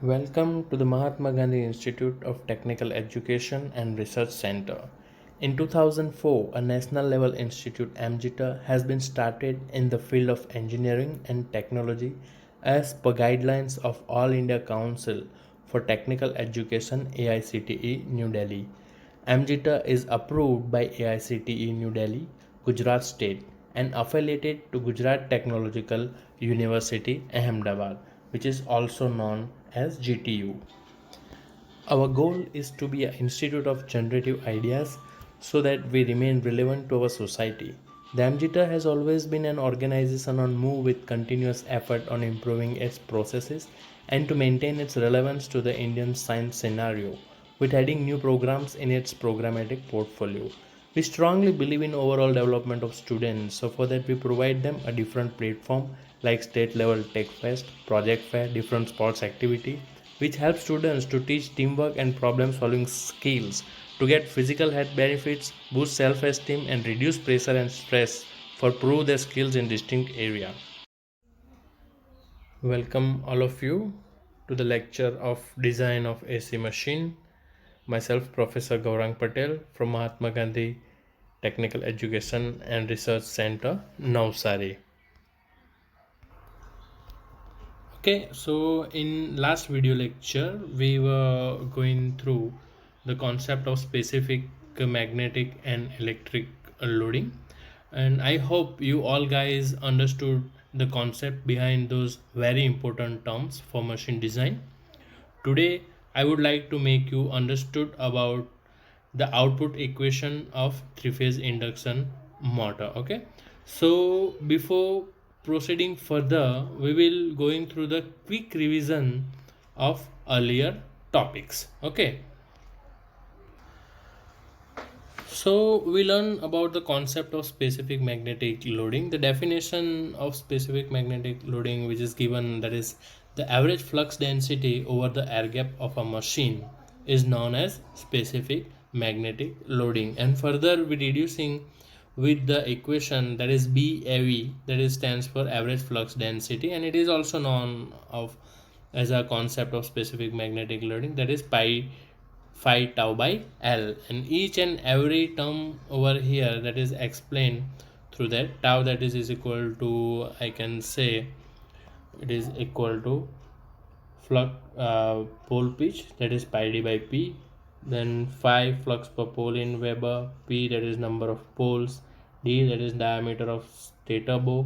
Welcome to the Mahatma Gandhi Institute of Technical Education and Research Center. In 2004, a national level institute Mgiter has been started in the field of engineering and technology as per guidelines of All India Council for Technical Education AICTE New Delhi. Mgiter is approved by AICTE New Delhi, Gujarat State and affiliated to Gujarat Technological University Ahmedabad, which is also known as GTU. Our goal is to be an institute of generative ideas so that we remain relevant to our society. The Mgiter has always been an organization on move with continuous effort on improving its processes and to maintain its relevance to the Indian science scenario, with adding new programs in its programmatic portfolio. We strongly believe in overall development of students, so for that we provide them a different platform like state level tech fest, project fair, different sports activity, which helps students to teach teamwork and problem solving skills to get physical health benefits, boost self esteem, and reduce pressure and stress for prove their skills in distinct area. Welcome all of you to the lecture of design of AC machine. Myself, Professor Gaurang Patel from Mahatma Gandhi Technical Education and Research Center, Navsari. Okay, so in last video lecture we were going through the concept of specific magnetic and electric loading, and I hope you all guys understood the concept behind those very important terms for machine design. Today I would like to make you understood about the output equation of three-phase induction motor. Okay, so before proceeding further, we will going through the quick revision of earlier topics. Okay, so we learn about the concept of specific magnetic loading. The definition of specific magnetic loading, which is given, that is the average flux density over the air gap of a machine, is known as specific magnetic loading. And further we reducing with the equation, that is BAV, that is stands for average flux density, and it is also known of as a concept of specific magnetic loading, that is pi phi tau by L, and each and every term over here that is explained through that. Tau, that is equal to, I can say it is equal to flux pole pitch, that is pi d by P, then phi flux per pole in Weber, P that is number of poles, D that is diameter of stator bow,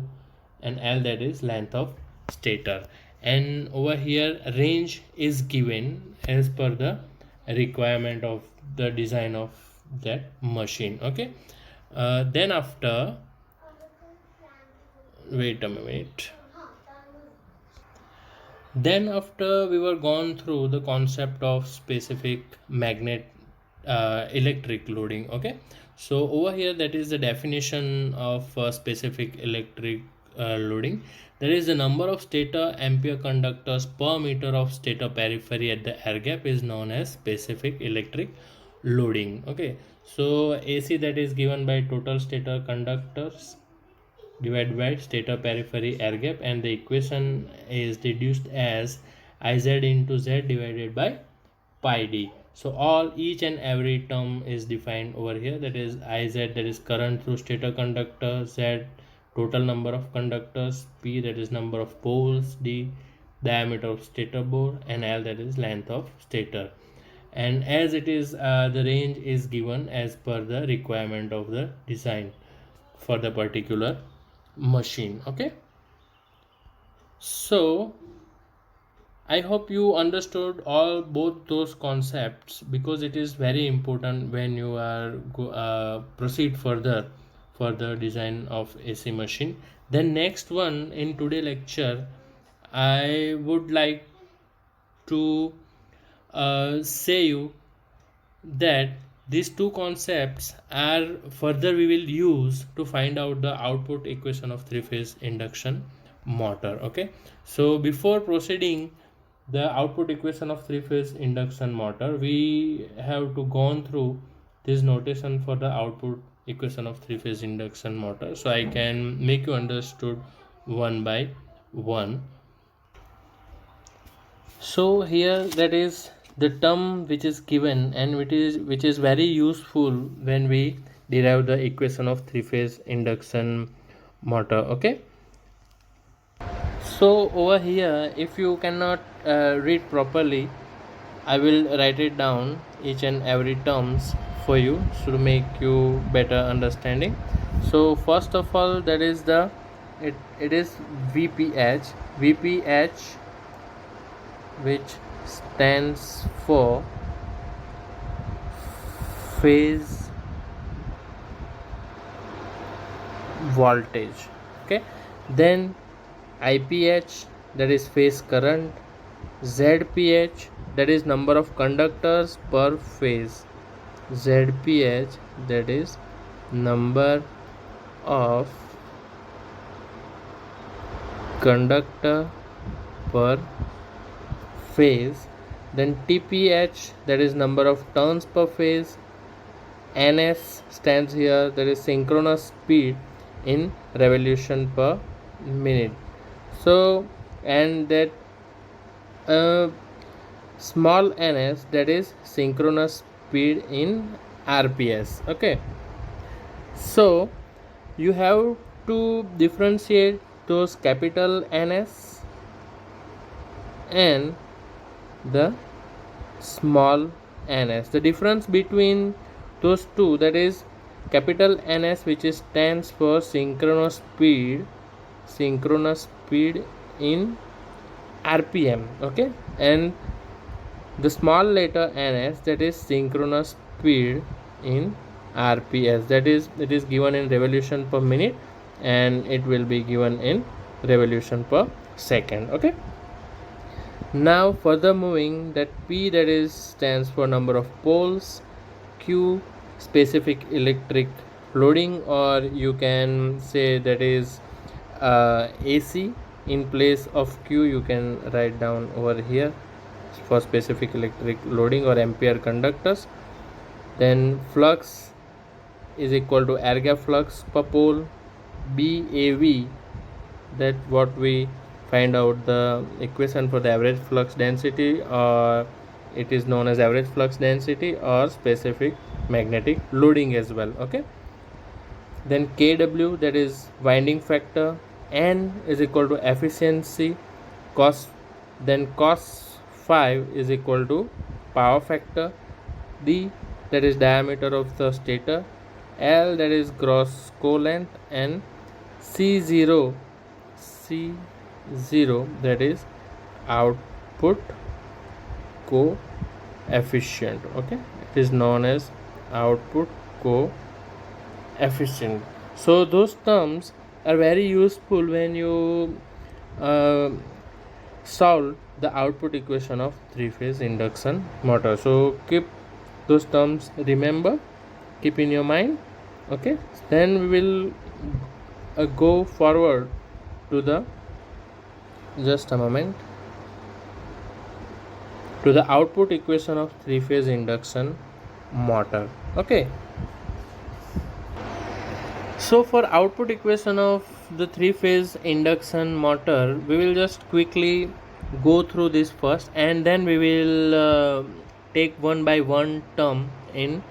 and L that is length of stator. And over here range is given as per the requirement of the design of that machine. Okay, then after, wait a minute, then after we were gone through the concept of specific magnet electric loading. Okay, so over here that is the definition of specific electric loading. There is the number of stator ampere conductors per meter of stator periphery at the air gap is known as specific electric loading. Okay, so AC, that is given by total stator conductors divided by stator periphery air gap, and the equation is reduced as Iz into Z divided by pi d. So all each and every term is defined over here, that is Iz, that is current through stator conductor, Z total number of conductors, P that is number of poles, D diameter of stator bore, and L that is length of stator. And as it is the range is given as per the requirement of the design for the particular machine. Okay, so I hope you understood all both those concepts, because it is very important when you are proceed further for the design of AC machine. Then next one in today lecture, I would like to say you that these two concepts are further we will use to find out the output equation of three-phase induction motor. Okay, so before proceeding the output equation of three-phase induction motor, we have to gone through this notation for the output equation of three-phase induction motor, so I can make you understood one by one. So here that is the term which is given and which is very useful when we derive the equation of three-phase induction motor. Okay, so over here if you cannot read properly, I will write it down each and every terms for you to make you better understanding. So first of all, that is it is VPH, which stands for phase voltage. Okay, then IPH, that is phase current. ZPH, that is number of conductors per phase. ZPH, that is number of conductor per phase. Then TPH, that is number of turns per phase. NS stands here, that is synchronous speed in revolution per minute. So and that small ns, that is synchronous speed in rps. Okay, so you have to differentiate those capital ns and the small ns. The difference between those two, that is capital ns, which stands for synchronous speed in rpm. Okay, and the small letter ns, that is synchronous speed in rps, that is it is given in revolution per minute and it will be given in revolution per second. Okay, now further moving, that p, that is stands for number of poles. Q, specific electric loading, or you can say that is AC. In place of Q you can write down over here for specific electric loading or ampere conductors. Then flux is equal to air gap flux per pole. BAV, that what we find out the equation for the average flux density, or it is known as average flux density or specific magnetic loading as well. Okay, then kW, that is winding factor. N is equal to efficiency. Cos, then cos 5 is equal to power factor. D, that is diameter of the stator. L, that is gross co-length. And C0, that is output coefficient. Okay, it is known as output coefficient. So those terms are very useful when you solve the output equation of three-phase induction motor. So keep those terms, remember, keep in your mind. Okay, then we will go forward to the, just a moment, to the output equation of three-phase induction motor. Okay, so for output equation of the three-phase induction motor, we will just quickly go through this first and then we will take one by one term in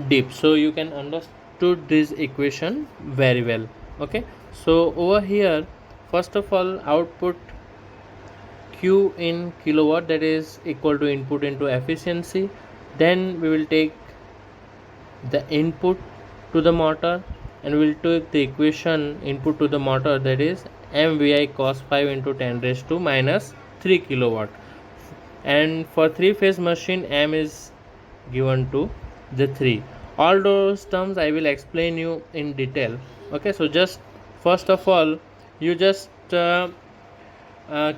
deep, so you can understood this equation very well. Okay, so over here, first of all, output Q in kilowatt, that is equal to input into efficiency. Then we will take the input to the motor and we will take the equation input to the motor, that is mvi cos 5 into 10 raised to minus 3 kilowatt. And for three phase machine, m is given to the 3. All those terms I will explain you in detail. Okay, so just first of all, you just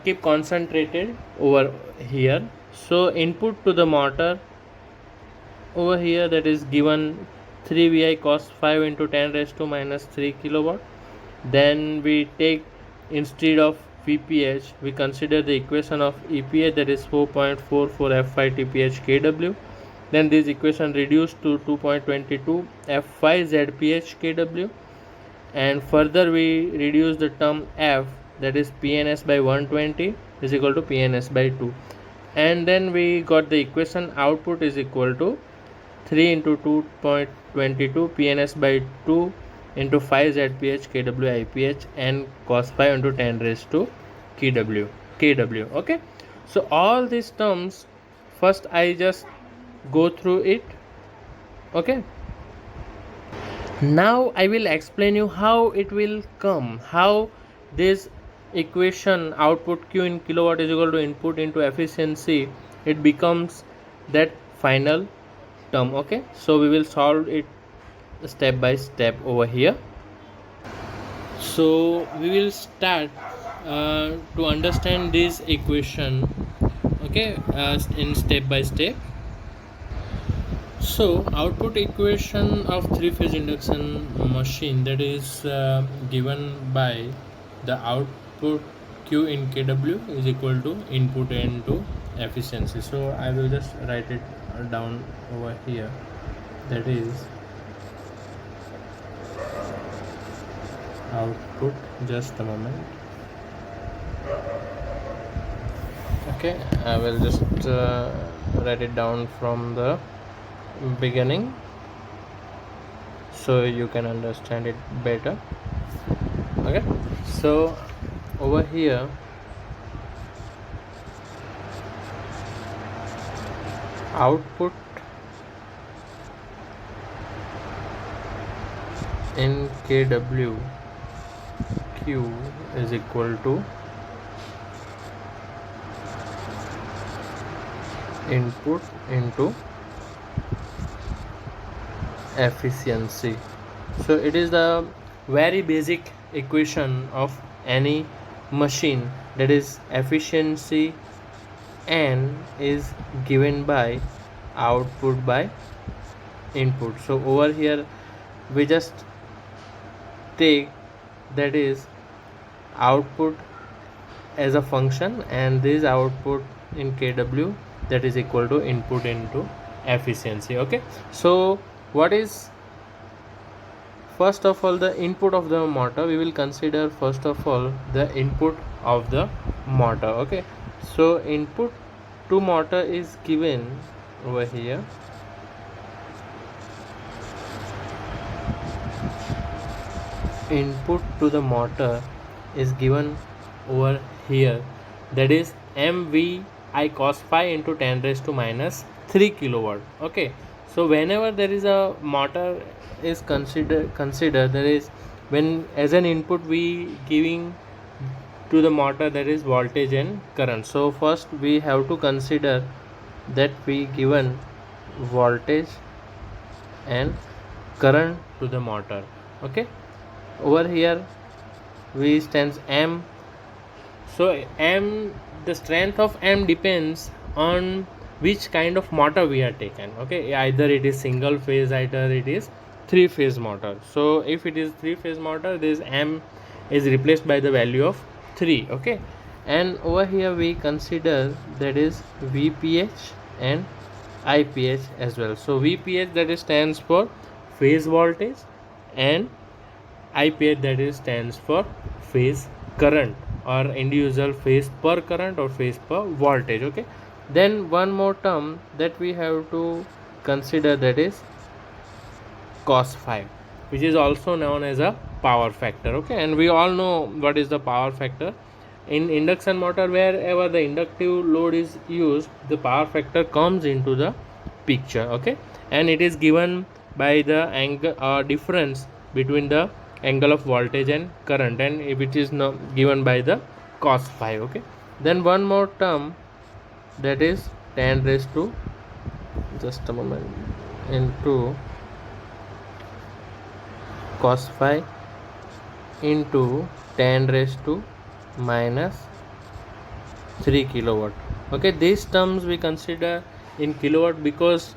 keep concentrated over here. So input to the motor over here, that is given 3 vi cos 5 into 10 raised to minus 3 kilowatt. Then we take, instead of VPH, we consider the equation of EPH, that is 4.44 F5 TPH kW. Then this equation reduced to 2.22 F5 ZPH kW. And further we reduce the term F, that is PNS by 120. is equal to PNS by 2. And then we got the equation output is equal to 3 into 2.22 PNS by 2 into 5 ZPH KW IPH and cos 5 into 10 raised to KW. Okay, so all these terms first I just go through it. Okay, now I will explain you how it will come, how this equation output Q in kilowatt is equal to input into efficiency, it becomes that final term. Okay, so we will solve it step by step over here. So we will start to understand this equation, okay, in step by step. So output equation of three-phase induction machine, that is given by the output Q in kW is equal to input into efficiency. So I will just write it down over here. That is output, just a moment. Okay, I will just write it down from the beginning so you can understand it better. Okay, so over here output in kW Q is equal to input into efficiency. So it is the very basic equation of any machine, that is efficiency N is given by output by input. So over here we just take that is output as a function and this output in kW, that is equal to input into efficiency. Okay, so what is first of all the input of the motor? We will consider first of all the input of the motor. Okay, so input to motor is given over here. Input to the motor is given over here, that is MV I cos phi into 10 raised to minus 3 kilowatt. Okay, so whenever there is a motor is consider there is when as an input we giving to the motor, that is voltage and current. So first we have to consider that we given voltage and current to the motor. Okay, over here we stands M. So M, the strength of M depends on which kind of motor we are taken. Okay, either it is single phase, either it is three phase motor. So if it is three phase motor, this M is replaced by the value of 3. Okay, and over here we consider that is VPH and IPH as well. So VPH, that is stands for phase voltage, and IPH, that is stands for phase current or individual phase per current or phase per voltage. Okay, then one more term that we have to consider, that is cos phi, which is also known as a power factor. Okay, and we all know what is the power factor. In induction motor, wherever the inductive load is used, the power factor comes into the picture. Okay, and it is given by the angle or difference between the angle of voltage and current, and if it is not given by the cos phi. Okay, then one more term, that is 10 raised to, just a moment, into cos phi into 10 raised to minus 3 kilowatt. Okay, these terms we consider in kilowatt because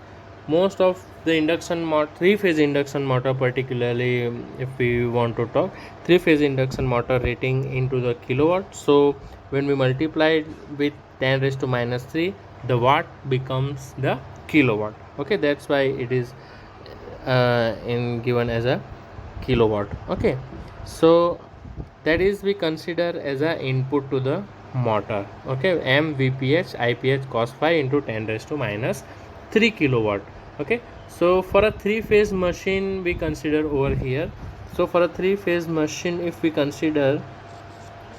most of the induction motor, three phase induction motor particularly, if we want to talk three phase induction motor rating into the kilowatt, so when we multiply it with 10 raised to minus 3, the watt becomes the kilowatt. Okay, that's why it is in given as a kilowatt. Okay, so that is we consider as a input to the motor. Okay, MVPH IPH cos phi into 10 raised to minus 3 kilowatt. Okay, so for a 3-phase machine we consider over here. So for a 3-phase machine, if we consider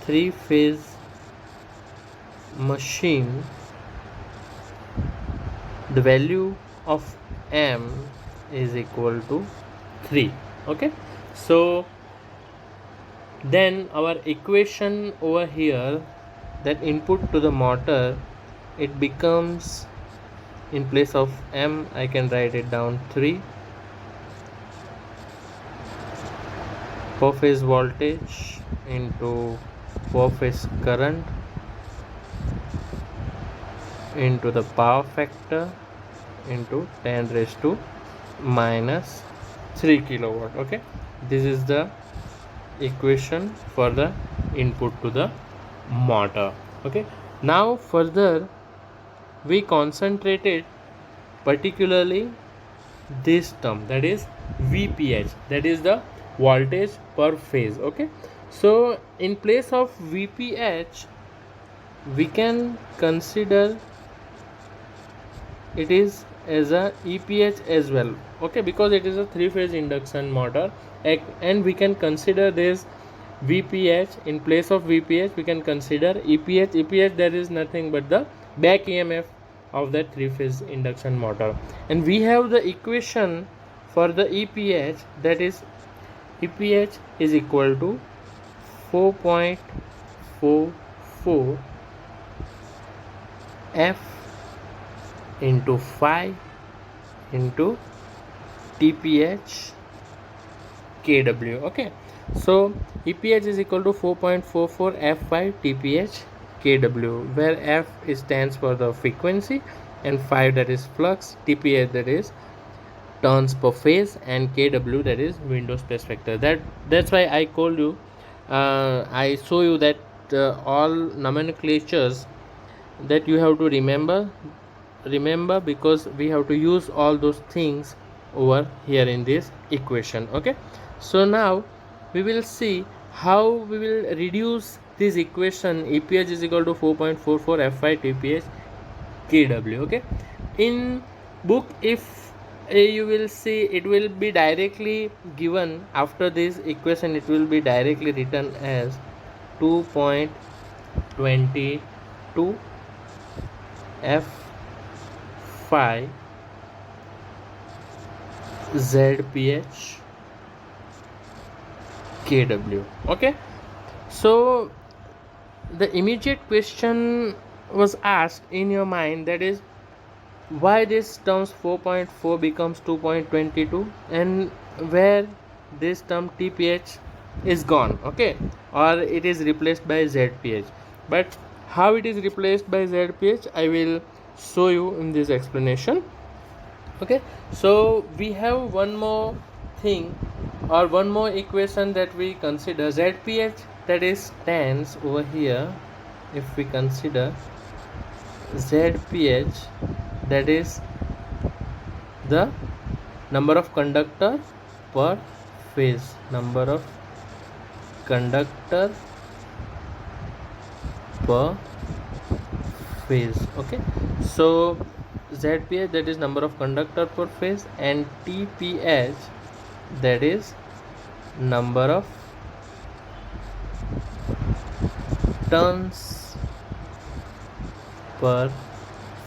3-phase machine, the value of M is equal to 3. Okay, so then our equation over here, that input to the motor, it becomes, in place of M I can write it down 3 per phase voltage into per phase current into the power factor into 10 raised to minus 3 kilowatt. Okay, this is the equation for the input to the motor. Okay, now further we concentrated particularly this term, that is VPH, that is the voltage per phase. Okay, so in place of VPH we can consider it is as a EPH as well. Okay, because it is a 3-phase induction motor, and we can consider this VPH. In place of VPH we can consider EPH. EPH, there is nothing but the back EMF of that 3-phase induction motor, and we have the equation for the EPH, that is EPH is equal to 4.44 F into phi into TPH kW. Okay, so EPH is equal to 4.44 F5 TPH kW, where F stands for the frequency and phi that is flux, TPH that is turns per phase, and kW that is window space factor. That's why I told you, I show you that all nomenclatures that you have to remember, because we have to use all those things over here in this equation. Okay, so now we will see how we will reduce this equation EPH is equal to 4.44 F5 TPH kW. Okay, in book, if you will see, it will be directly given after this equation, it will be directly written as 2.22 F5 ZPH kW. Okay, so the immediate question was asked in your mind, that is, why this terms 4.4 becomes 2.22 and where this term TPH is gone. Okay, or it is replaced by ZPH. But how it is replaced by ZPH, I will show you in this explanation. Okay, so we have one more thing, or one more equation that we consider, ZPH, that is stands over here. If we consider ZPH, that is the number of conductor per phase, number of conductor per phase. Okay, so ZPH, that is number of conductor per phase, and TPH, that is number of turns per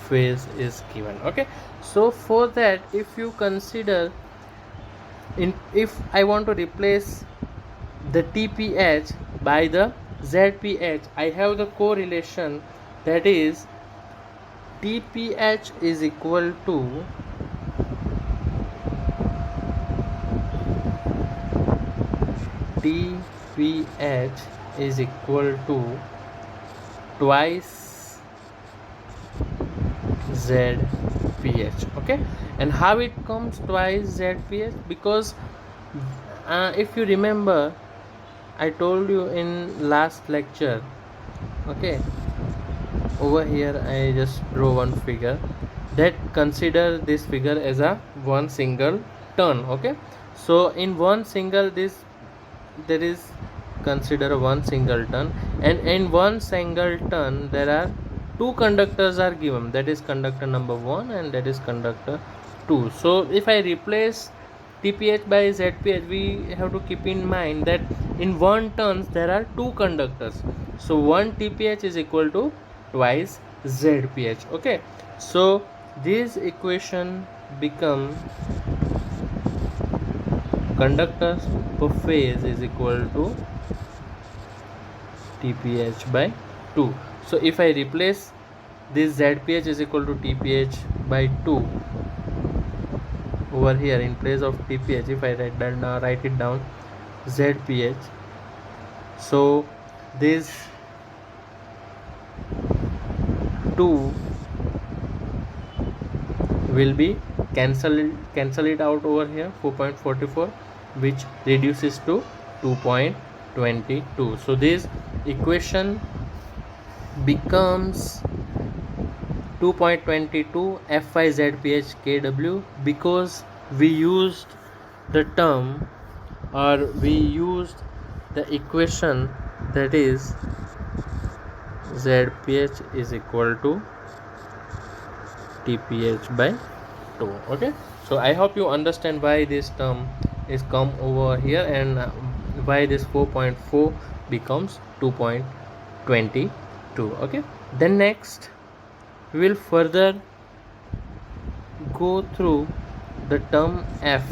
phase is given. Okay, so for that, if you consider, if I want to replace the TPH by the ZPH, I have the correlation, that is TPH is equal to TPH is equal to twice ZPH. Okay, and how it comes twice ZPH? Because if you remember, I told you in last lecture. Okay, over here I just draw one figure, that consider this figure as a one single turn. Okay, so in one single, this, there is consider one singleton, and in one singleton there are two conductors are given, that is conductor number 1 and that is conductor 2. So if I replace TPH by ZPH, we have to keep in mind that in one turns there are two conductors, so one TPH is equal to twice ZPH. Okay, so this equation become conductors per phase is equal to TPH by 2. So if I replace this ZPH is equal to TPH by 2 over here, in place of TPH if I write it down ZPH, so this 2 will be cancel it out over here, 4.44, which reduces to 2.22. so this equation becomes 2.22 Fy ZPH Kw, because we used the term, or we used the equation, that is ZPH is equal to TPH by 2. Okay, so I hope you understand why this term is come over here and why this 4.4 becomes 2.22. okay, then next we will further go through the term F.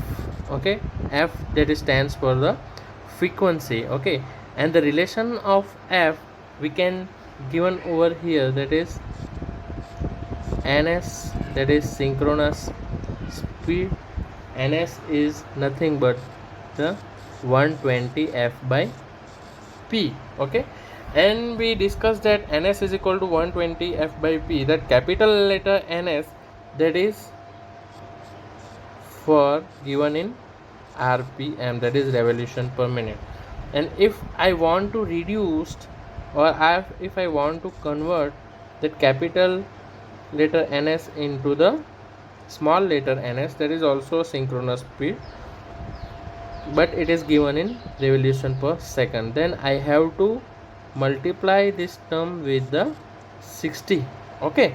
okay, F, that is stands for the frequency. okay, and the relation of F we can given over here, that is ns, that is synchronous speed. Ns is nothing but the 120 F by P. okay, and we discussed that ns is equal to 120 F by P, that capital letter ns, that is for given in RPM, that is revolution per minute. And if I want to reduce, or if I want to convert that capital letter ns into the small letter ns, that is also synchronous speed, but it is given in revolution per second, then I have to multiply this term with the 60. okay,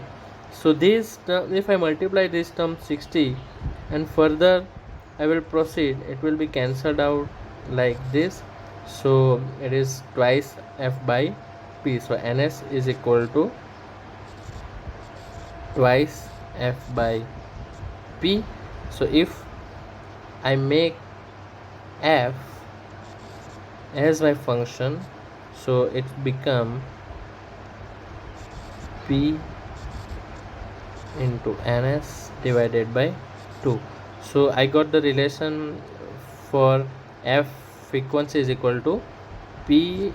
so this term, if I multiply this term 60 and further I will proceed, it will be cancelled out like this, so it is twice F by P, so ns is equal to twice F by P. so if I make F as my function, so it become P into ns divided by 2. so I got the relation for F frequency is equal to P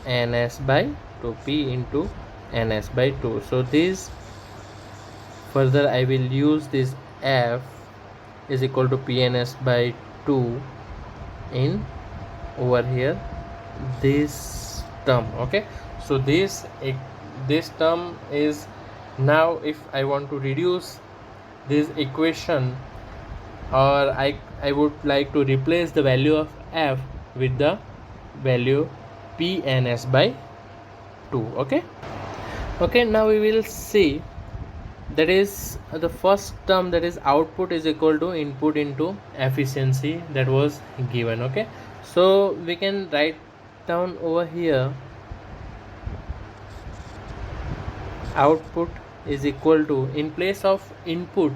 ns by 2, P into ns by 2. so this further I will use this F is equal to PNS by 2 in over here this term. okay, so this term is, now if I want to reduce this equation, or I would like to replace the value of F with the value PNS by 2. okay, now we will see, that is the first term, that is output is equal to input into efficiency, that was given. okay, so we can write down over here, output is equal to, in place of input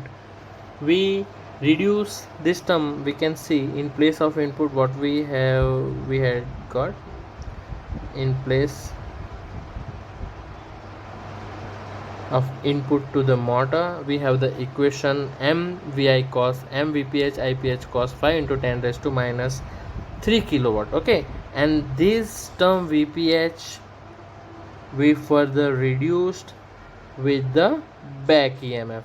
we reduce this term, we can see in place of input what we had got, in place of input to the motor we have the equation mvi cos mvph iph cos 5 into 10 raised to minus 3 kilowatt. okay, and this term vph we further reduced with the back EMF,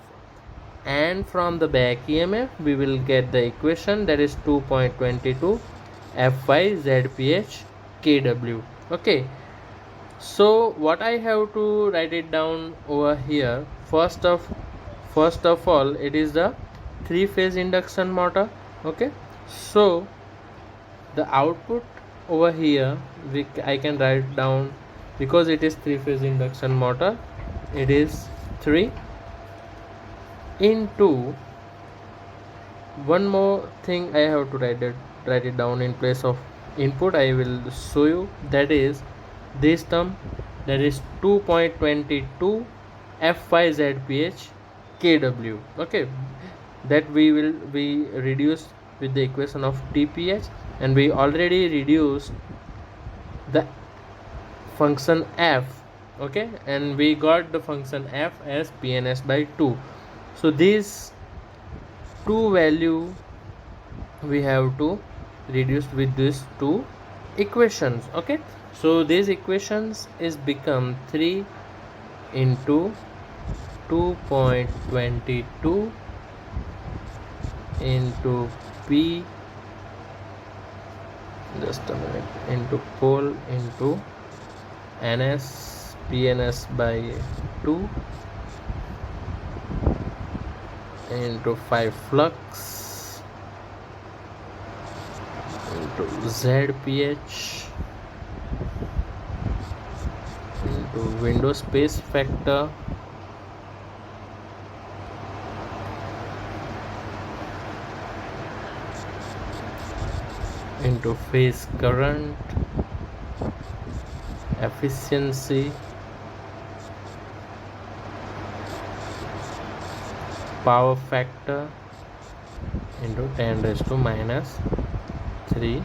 and from the back EMF we will get the equation, that is 2.22 Fy ZPH Kw. okay, so what I have to write it down over here, first of all it is the 3-phase induction motor. okay, so the output over here I can write down, because it is 3-phase induction motor, it is 3 into one more thing I have to write it down in place of input. I will show you, that is this term, that is 2.22 F5ZPH kW. Okay, that we will be reduced with the equation of TPH, and we already reduced the function f. Okay, and we got the function f as PNS by 2. So these two value we have to reduce with these two equations. Okay, so these equations is become 3 into 2.22 into P, just a minute, into pole into NS PNS by 2 into 5 flux into ZPH into window space factor into phase current, efficiency, power factor into 10 raised to minus 3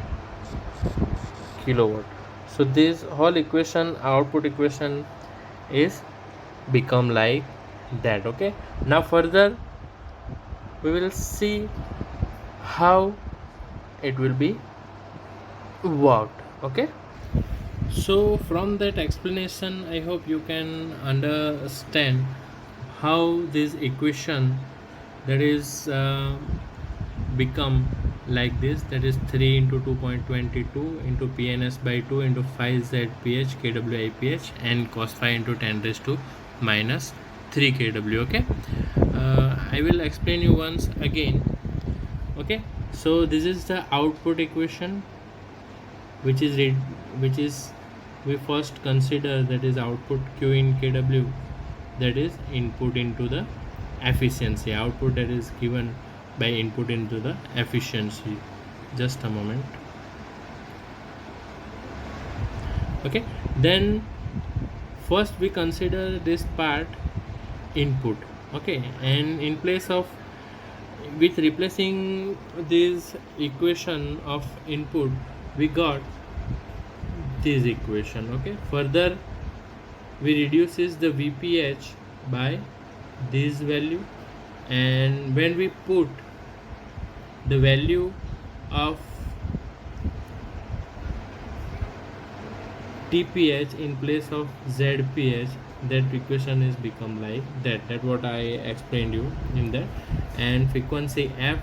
kilowatt. So this whole equation, output equation, is become like that. Okay, now further we will see how it will be worked. Okay, so from that explanation I hope you can understand how this equation, that is become like this, that is 3 into 2.22 into PNS by 2 into 5 ZPH kWIPH and cos phi into 10 raised to minus 3 kW. Okay, I will explain you once again. Okay, so this is the output equation, which is we first consider, that is output Q in kW, that is input into the efficiency, output that is given by input into the efficiency. Just a moment. Okay, then first we consider this part input. Okay, and in place of, with replacing this equation of input, we got this equation. Okay, further we reduces the VPH by this value, and when we put the value of TPH in place of ZPH, that equation is become like that. That what I explained you in that. And frequency F,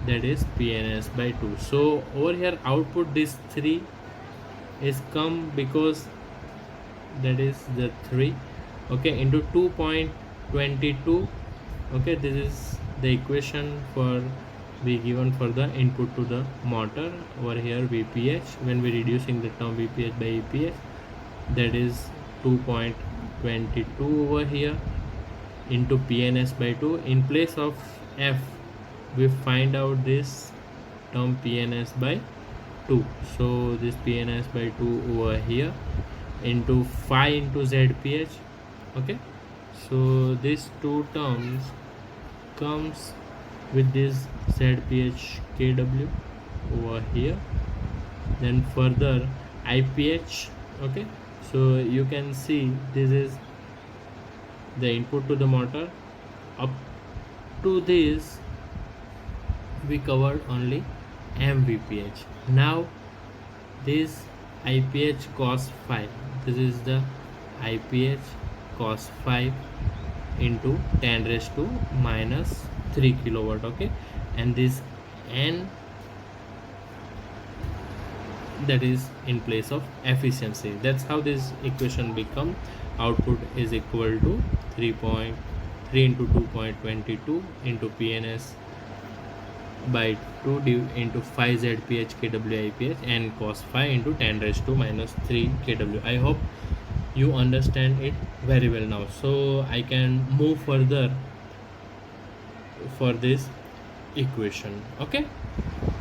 that is PNS by 2. So over here output this 3 is come, because that is the 3, okay, into 2.22. okay, this is the equation for be given for the input to the motor. Over here VPH, when we reducing the term VPH by EPH, that is 2.22 over here into PNS by 2. In place of F we find out this term PNS by 2, so this PNS by 2 over here into 5 into ZPH. okay, so these two terms comes with this ZPH kW over here. Then further IPH. okay, so you can see this is the input to the motor. Up to this we covered only MVPH. Now this IPH cos phi, this is the IPH cos phi into 10 raised to minus 3 kilowatt. okay, and this N, that is in place of efficiency. That's how this equation become output is equal to 3.3 into 2.22 into PNS by 2 into 5 ZPH kWIPH and cos phi into 10 raised to minus 3 kW. I hope you understand it very well now, so I can move further for this equation. Okay,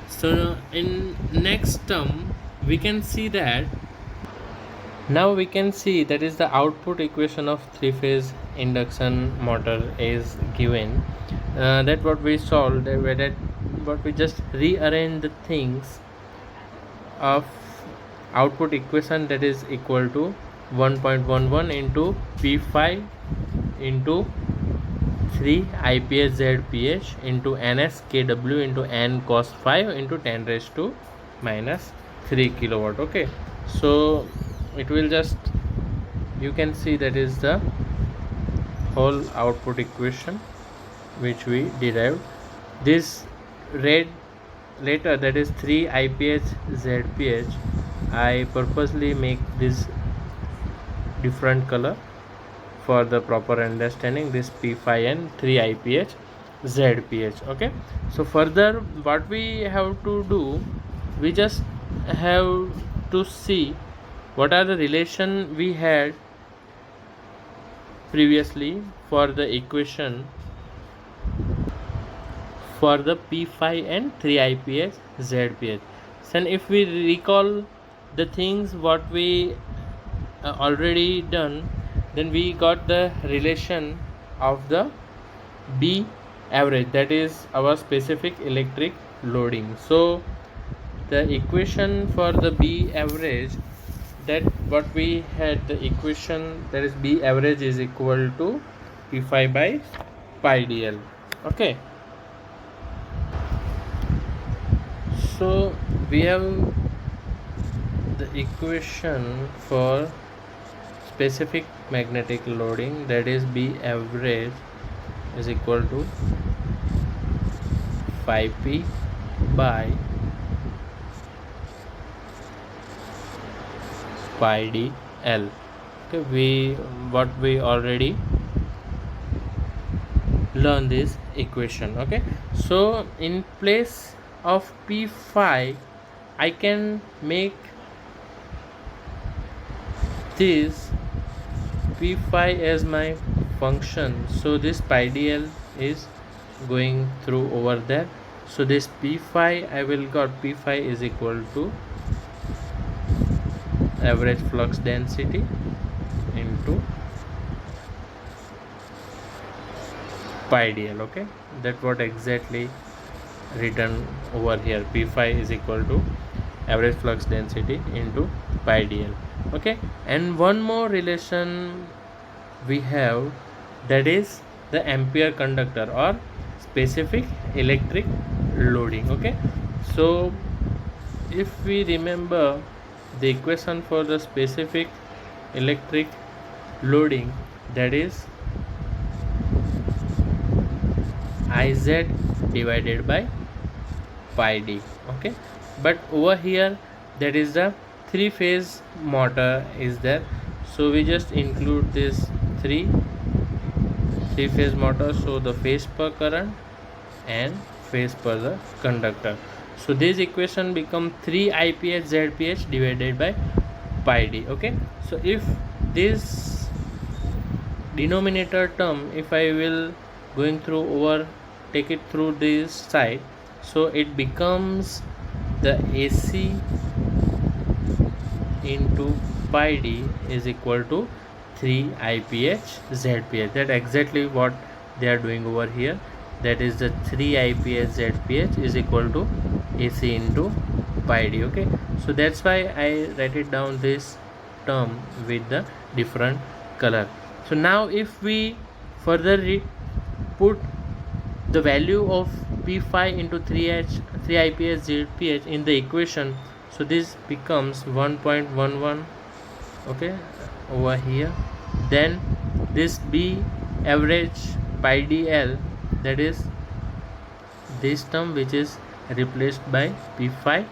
so in next term we can see that now we can see that is the output equation of three-phase induction motor is given. That what we solved, that what we just rearrange the things of output equation, that is equal to 1.11 into P5 into 3 IPH ZPH into NS KW into N cos 5 into 10 raised to minus 3 kilowatt. Okay, so it will just, you can see that is the whole output equation which we derived. This red later, that is 3 IPH ZPH, I purposely make this different color for the proper understanding, this P5 and 3 IPH ZPH. Okay, so further what we have to do, we just have to see what are the relation we had previously for the equation for the P5 and 3 IPH ZPH. And if we recall the things what we already done, then we got the relation of the B average, that is our specific electric loading. So the equation for the B average, that what we had, the equation that is B average is equal to P5 by pi dl. Okay, so we have the equation for specific magnetic loading, that is B average is equal to 5P by pi dl. Okay, what we already learned this equation. Okay, so in place of P5 I can make this P5 as my function, so this pi dl is going through over there, so this P5 I will got P5 is equal to average flux density into pi dl. Okay, that what exactly written over here, P5 is equal to average flux density into pi dl. Okay, and one more relation we have, that is the ampere conductor or specific electric loading. Okay, so if we remember the equation for the specific electric loading, that is Iz divided by pi d. Okay, but over here that is the three phase motor is there, so we just include this three phase motor, so the phase per current and phase per the conductor. So this equation become 3 IPH ZPH divided by pi d. Okay, so if this denominator term, if I will going through over, take it through this side, so it becomes the AC into pi d is equal to 3 IPH ZPH. That exactly what they are doing over here, that is the 3 IPH ZPH is equal to AC into pi d. Okay, so that's why I write it down this term with the different color. So now if we further put the value of P5 into 3 IPH ZPH in the equation, so this becomes 1.11. okay, over here, then this B average pi dl, that is this term which is replaced by P5.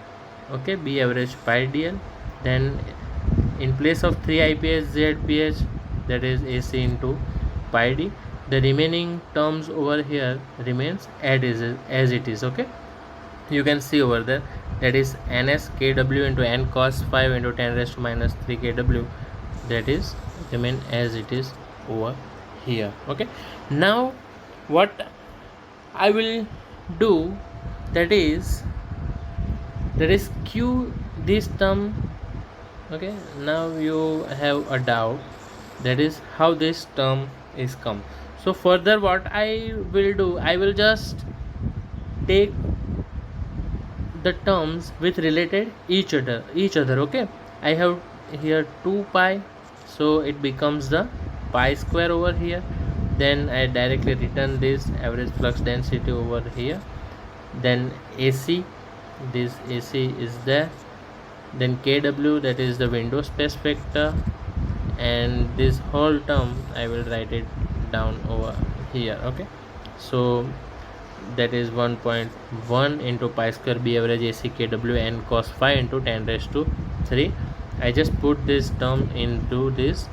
okay, B average pi dl, then in place of 3 IPH ZPH, that is AC into pi d, the remaining terms over here remains as it is. Okay, you can see over there, that is ns kW into n cos 5 into 10 raised to minus 3 kW, that is remain as it is over here. Okay, now what I will do, that is q this term. Okay, now you have a doubt, that is how this term is come. So further what I will do, I will just take the terms with related each other. Okay, I have here 2 pi, so it becomes the pi square over here. Then I directly return this average flux density over here. Then AC, this AC is there. Then kW, that is the window space vector, and this whole term I will write it down over here. Okay, so that is 1.1 into pi square b average AC kW n cos phi into 10 raised to 3. I just put this term into this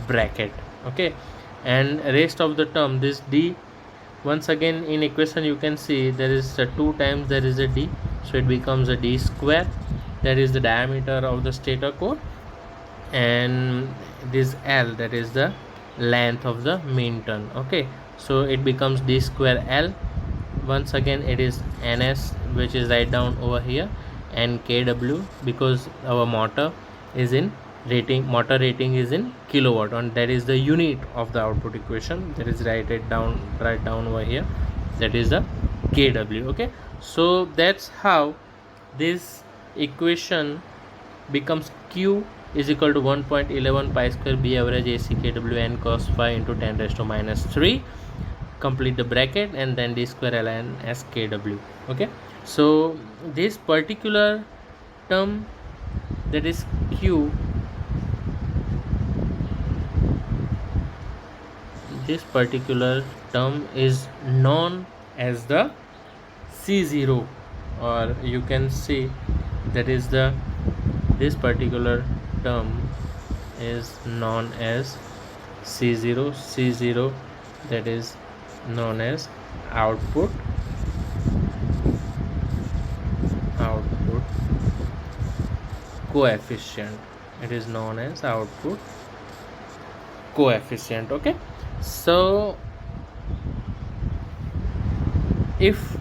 bracket. Okay, and rest of the term, this d, once again in equation you can see there is a 2 times there is a d, so it becomes a d square. That is the diameter of the stator core, and this L, that is the length of the main turn. Okay, so it becomes d square L. Once again it is ns, which is right down over here, and kW, because our motor is in motor rating is in kilowatt, and that is the unit of the output equation, that is right down over here, that is the kW. Okay, so that's how this equation becomes q is equal to 1.11 pi square b average AC kW n cos phi into 10 raised to minus 3. Complete the bracket, and then d square ln s kW. Okay, so this particular term, that is q, this particular term is known as the C0, or you can see that is the, this particular term is known as C0. C0, that is known as output coefficient. It is known as output coefficient. Okay, so if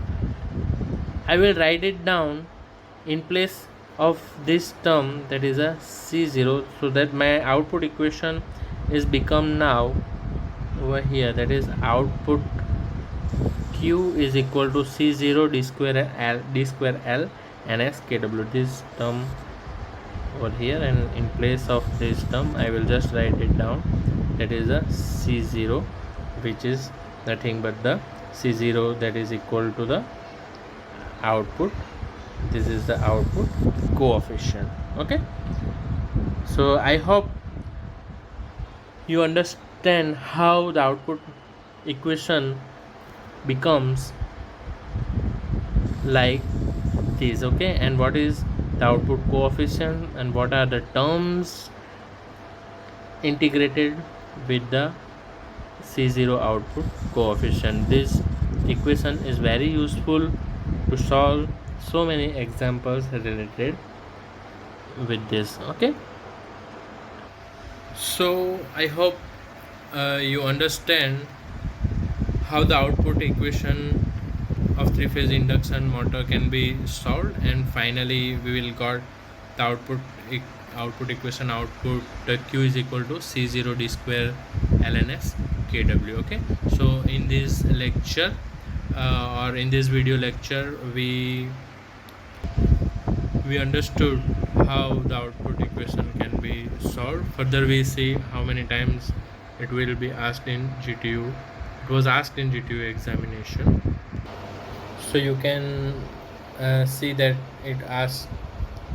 I will write it down in place of this term, that is a C0, so that my output equation is become now over here, that is output q is equal to C0 d square L ns kW, this term over here, and in place of this term I will just write it down, that is a C0, which is nothing but the C0, that is equal to the output, this is the output coefficient. Okay, so I hope you understand how the output equation becomes like this. Okay, and what is the output coefficient, and what are the terms integrated with the C0 output coefficient. This equation is very useful to solve so many examples related with this. Okay, so I hope you understand how the output equation of three-phase induction motor can be solved, and finally we will got the output equation, output q is equal to C0 d square lns kW. Okay, so in this lecture or in this video lecture we understood how the output equation can be solved. Further we see how many times it will be asked in GTU. It was asked in GTU examination, so you can see that it asks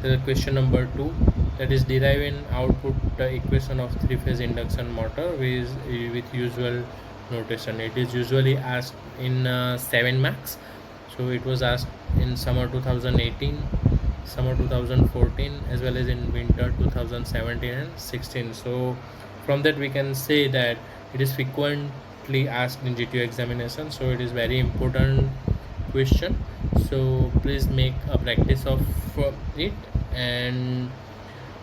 the question number 2, that is deriving output equation of three-phase induction motor with usual notation. It is usually asked in 7 marks, so it was asked in summer 2018, summer 2014, as well as in winter 2017 and 16. So from that we can say that it is frequently asked in GTU examination, so it is very important question. So please make a practice of it, and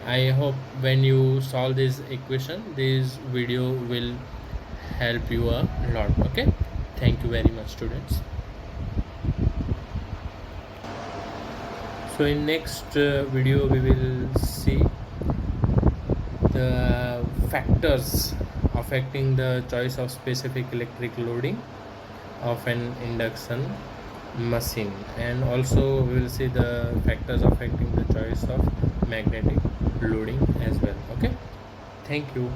I hope when you solve this equation, this video will help you a lot. Okay, thank you very much, students. So in next video we will see the factors affecting the choice of specific electric loading of an induction machine, and also we will see the factors affecting the choice of magnetic loading as well. Okay, thank you.